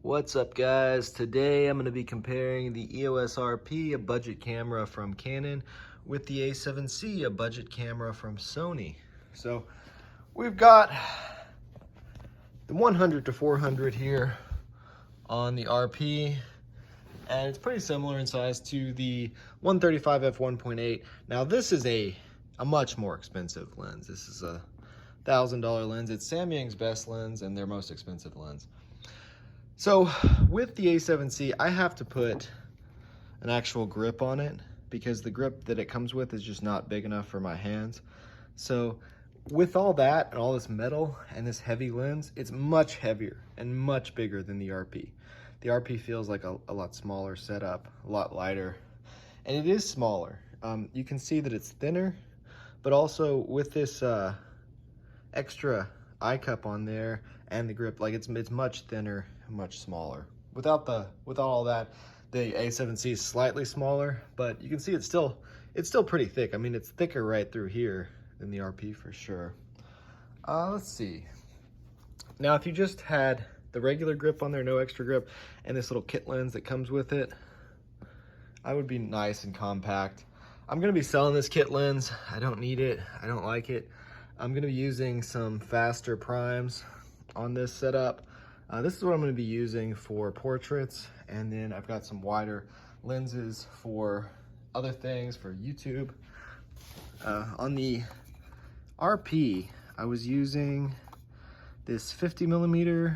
What's up, guys? Today I'm going to be comparing the EOSRP, a budget camera from Canon, with the A7C, a budget camera from Sony. So we've got the 100 to 400 here on the RP, and it's pretty similar in size to the 135 f1.8. Now this is a much more expensive lens. This is a $1,000 lens. It's Samyang's best lens and their most expensive lens. So with the A7C, I have to put an actual grip on it because the grip that it comes with is just not big enough for my hands. So with all that and all this metal and this heavy lens, it's much heavier and much bigger than the RP. The RP feels like a lot smaller setup, a lot lighter, and it is smaller. You can see that it's thinner, but also with this extra eye cup on there and the grip, like it's much thinner, much smaller. Without all that, the A7C is slightly smaller, but you can see it's still pretty thick. I mean, it's thicker right through here than the RP for sure. Let's see. Now, if you just had the regular grip on there, no extra grip, and this little kit lens that comes with it, I would be nice and compact. I'm gonna be selling this kit lens. I don't need it, I don't like it. I'm gonna be using some faster primes on this setup. This is what I'm gonna be using for portraits, and then I've got some wider lenses for other things, for YouTube. On the RP, I was using this 50mm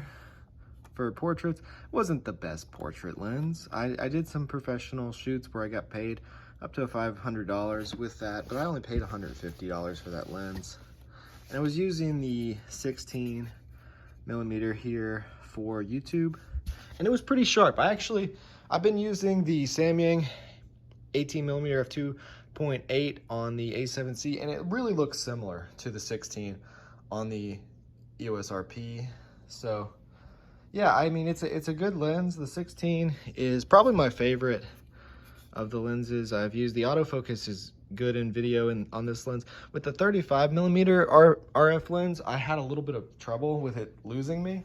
for portraits. It wasn't the best portrait lens. I did some professional shoots where I got paid up to $500 with that, but I only paid $150 for that lens. And I was using the 16mm here for YouTube, and it was pretty sharp. I've been using the Samyang 18mm f2.8 on the A7C, and it really looks similar to the 16 on the EOSRP. So yeah, I mean, it's a good lens. The 16 is probably my favorite of the lenses I've used. The autofocus is good in video and on this lens. With the 35mm RF lens, I had a little bit of trouble with it losing me.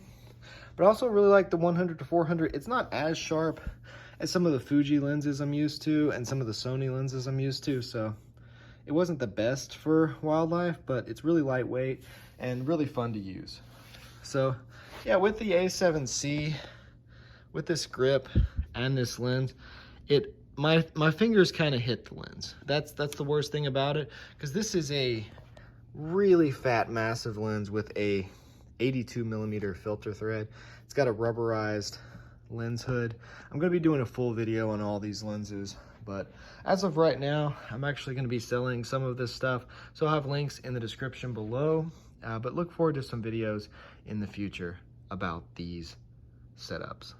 But I also really like the 100 to 400. It's not as sharp as some of the Fuji lenses I'm used to and some of the Sony lenses I'm used to. So it wasn't the best for wildlife, but it's really lightweight and really fun to use. So yeah, with the A7C, with this grip and this lens, my fingers kind of hit the lens. That's the worst thing about it, because this is a really fat, massive lens with a 82mm filter thread. It's got a rubberized lens hood. I'm going to be doing a full video on all these lenses, but as of right now, I'm actually going to be selling some of this stuff, so I'll have links in the description below, but look forward to some videos in the future about these setups.